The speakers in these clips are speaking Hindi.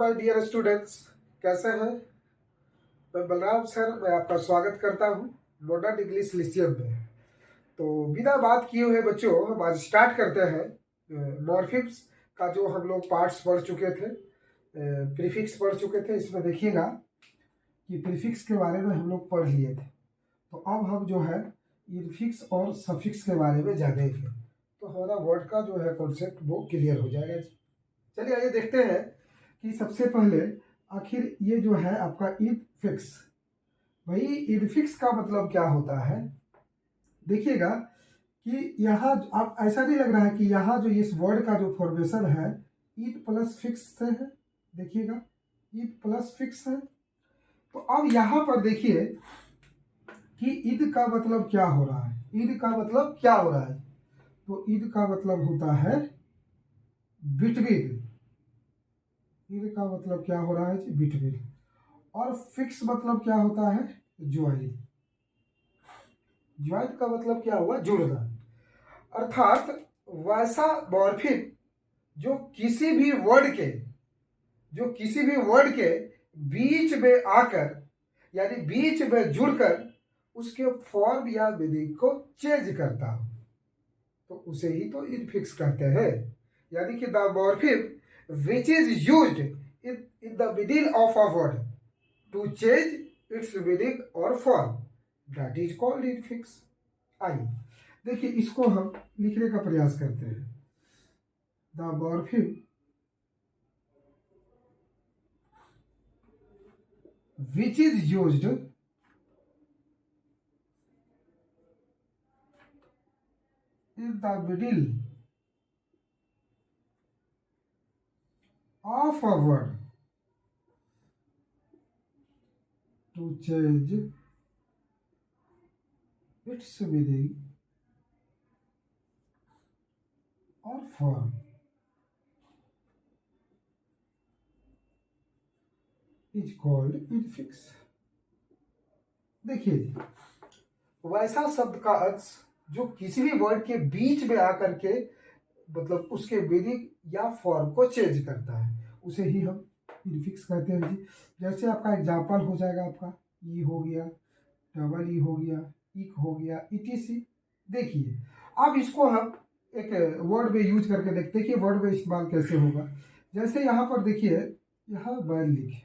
माय डियर स्टूडेंट्स, कैसे हैं? मैं बलराम सर, मैं आपका स्वागत करता हूं मॉडर्न इंग्लिश लिसियम में। तो बिना बात किए हुए बच्चों, हम आज स्टार्ट करते हैं मॉर्फिम्स का जो हम लोग पार्ट्स पढ़ चुके थे, प्रीफिक्स पढ़ चुके थे। इसमें देखिएगा कि प्रीफिक्स के बारे में हम लोग पढ़ लिए थे। तो अब हम जो है इनफिक्स और सफिक्स के बारे में जानेंगे, तो हमारा वर्ड का जो है कॉन्सेप्ट वो क्लियर हो जाएगा। चलिए आइए देखते हैं कि सबसे पहले आखिर ये जो है आपका इनफिक्स, भाई इनफिक्स का मतलब क्या होता है। देखिएगा कि यहाँ आप ऐसा नहीं लग रहा है कि यहाँ जो इस वर्ड का जो फॉर्मेशन है इन प्लस फिक्स से है। देखिएगा इन प्लस फिक्स है। तो अब यहाँ पर देखिए कि इन का मतलब क्या हो रहा है। इन का मतलब क्या हो रहा है, तो इन का मतलब होता है बिटवीन। इन का मतलब क्या हो रहा है जी, बिटवीन। और फिक्स मतलब क्या होता है, ज्वाइन। ज्वाइन का मतलब क्या हुआ, जुड़ना। अर्थात वैसा मॉर्फिम जो किसी भी वर्ड के बीच में आकर, यानी बीच में जुड़कर उसके फॉर्म या मीनिंग को चेंज करता हो, तो उसे ही तो इनफिक्स कहते हैं। यानी कि the morpheme which is used in the middle of a word to change its meaning और form, that is called infix. आइए देखिए, इसको हम लिखने का प्रयास करते हैं। The morpheme which is used in the middle of a word to change its meaning or form is called infix। देखिए, वैसा शब्द का अर्थ जो किसी भी वर्ड के बीच में आकर के मतलब उसके मीनिंग या फॉर्म को चेंज करता है, उसे ही हम इनफिक्स कहते हैं जी। जैसे आपका एग्जाम्पल हो जाएगा, आपका ई हो गया, डबल ई हो गया, इक हो गया, इटीसी। देखिए अब इसको हम एक वर्ड में यूज करके देखते हैं कि वर्ड में इस्तेमाल कैसे होगा। जैसे यहाँ पर देखिए, यहाँ बैल लिखे,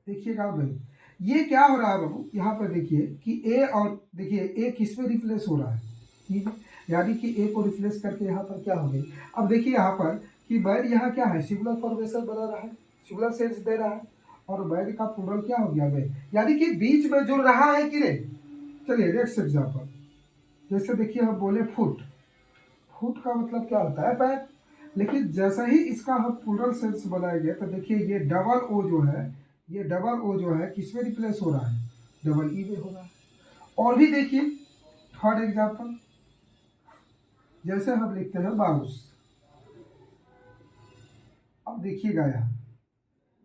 देखिएगा भाई ये क्या हो रहा है बाबू, यहाँ पर देखिए कि ए, और देखिए ए किस में रिप्लेस हो रहा है, ठीक है, यानी कि ए को रिप्लेस करके यहाँ पर क्या हो गई। अब देखिए यहाँ पर कि बैल यहाँ क्या है, सिंगुलर फॉर्मेशन बना रहा है, सिंगुलर सेंस दे रहा है, और बैल का प्लूरल क्या हो गया बैल, यानी कि बीच में जुड़ रहा है कि नहीं। चलिए नेक्स्ट एग्जाम्पल, जैसे देखिए हम बोले फुट। फुट का मतलब क्या होता है, पैर। लेकिन जैसा ही इसका हम प्लूरल सेंस बनाएंगे तो देखिए ये डबल ओ जो है, ये डबल ओ जो है किस में रिप्लेस हो रहा है, डबल ई में हो रहा है। और भी देखिए थर्ड एग्जाम्पल, जैसे हम लिखते हैं माउस। अब देखिएगा यहाँ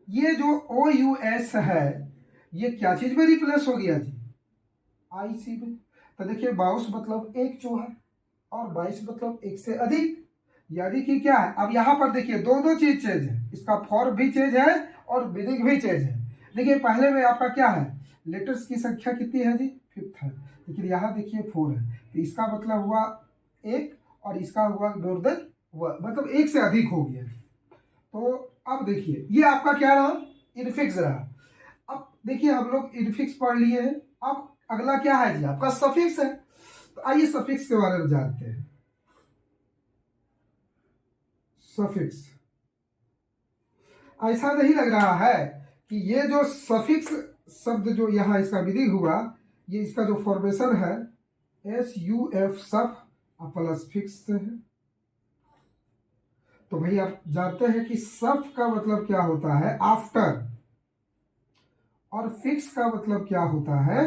ये जो ओ यू एस है, ये क्या चीज में रिप्लेस हो गया जी, आई सी में। तो देखिए माउस मतलब एक चूहा, और 22 मतलब एक से अधिक, यानी कि क्या है। अब यहाँ पर देखिए दोनों चीज चेंज है, इसका फॉर्म भी चेंज है और मीनिंग भी चेंज है। देखिए पहले में आपका क्या है, लेटर्स की संख्या कितनी है जी, 5 है, लेकिन यहाँ देखिए 4 है, तो इसका मतलब हुआ एक, और इसका हुआ मोर देन 1, मतलब एक से अधिक हो गया। तो अब देखिए ये आपका क्या रहा, इनफिक्स रहा। अब देखिए हम लोग इनफिक्स पढ़ लिए हैं, अब अगला क्या है जी, आपका सफिक्स है। तो आइए सफिक्स के बारे में जानते हैं। सफिक्स, ऐसा नहीं लग रहा है कि ये जो सफिक्स शब्द जो यहाँ इसका मीनिंग हुआ, ये इसका जो फॉर्मेशन है एस यू एफ सफ प्लस फिक्स से है। तो भाई आप जानते हैं कि सफ का मतलब क्या होता है, आफ्टर, और फिक्स का मतलब क्या होता है,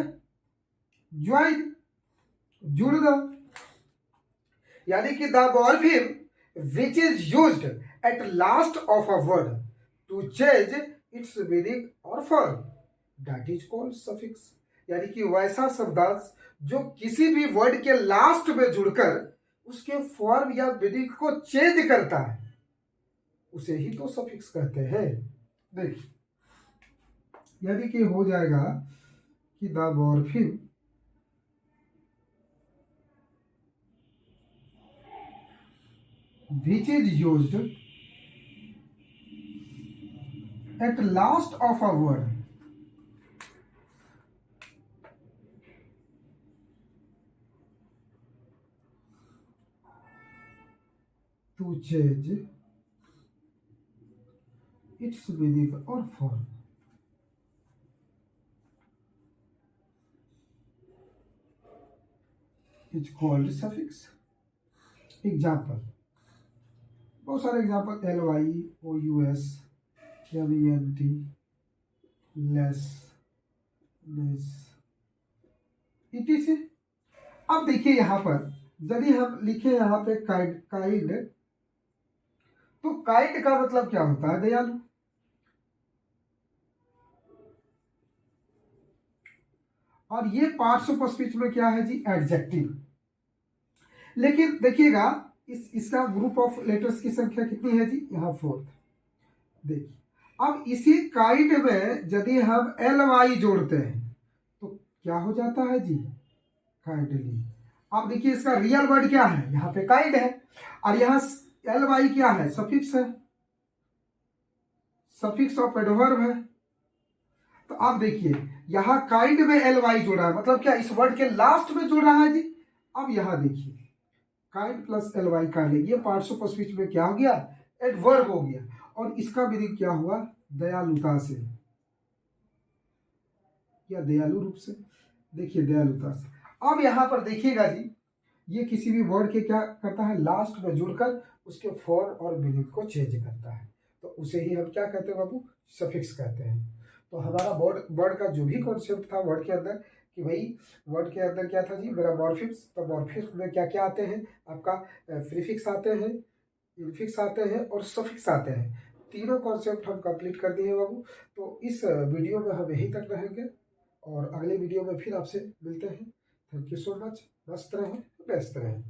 ज्वाइन, जुड़ना। यानी कि the morpheme which is used at last of a word to change its meaning और form, that is called suffix. यानी कि वैसा शब्दांश जो किसी भी वर्ड के लास्ट में जुड़कर उसके फॉर्म या मीनिंग को चेंज करता है, उसे ही तो सफिक्स कहते हैं। देखिए, यदि कि हो जाएगा कि the morpheme which is used at last of a word to change its meaning or form is called suffix। Example, बहुत सारे example, LYOUS, MENT, less, less, ETC। अब देखिए यहाँ पर यदि हम लिखे यहाँ पे काइंड, काइंड, तो काइंड का मतलब क्या होता है? दयालु। और ये पार्ट्स ऑफ स्पीच में क्या है जी? एडजेक्टिव। लेकिन देखिएगा इसका ग्रुप ऑफ लेटर्स की संख्या कितनी है जी? यहाँ 4th। देखिए, अब इसी काइंड में यदि हम LY जोड़ते हैं तो क्या हो जाता है जी? काइंडली। अब देखिए इसका रियल वर्ड क्या है? यहाँ पे काइंड है, और यहाँ LY क्या है? सफिक्स है, सफिक्स ऑफ एडवर्ब है। तो आप देखिए यहाँ काइंड में LY जोड़ा है, मतलब क्या इस वर्ड के लास्ट में जोड़ रहा है जी। अब यहाँ देखिए काइंड प्लस LY काइंड, ये पार्ट्स ऑफ स्पीच में क्या हो गया? एडवर्ब हो गया। और इसका मीनिंग क्या हुआ? दयालुता से या दयालु रूप से। देखिए दयालुता से। अब यहाँ पर देखिएगा जी, ये किसी भी वर्ड के क्या करता है? लास्ट में जुड़कर उसके फॉर्म और मीनिंग को चेंज करता है, तो उसे ही हम क्या कहते हैं बाबू? सफिक्स कहते हैं। तो हमारा वर्ड का जो भी कॉन्सेप्ट था वर्ड के अंदर, कि भाई वर्ड के अंदर क्या था जी? मेरा मॉर्फिम्स। तो मॉर्फिम्स में क्या क्या आते हैं? आपका प्रीफिक्स आते हैं, इनफिक्स आते हैं और सफिक्स आते हैं। तीनों कॉन्सेप्ट हम कंप्लीट कर दिए बाबू। तो इस वीडियो में हम यहीं तक रहेंगे और अगले वीडियो में फिर आपसे मिलते हैं। Thank you so much. मस्त रहें, व्यस्त रहें।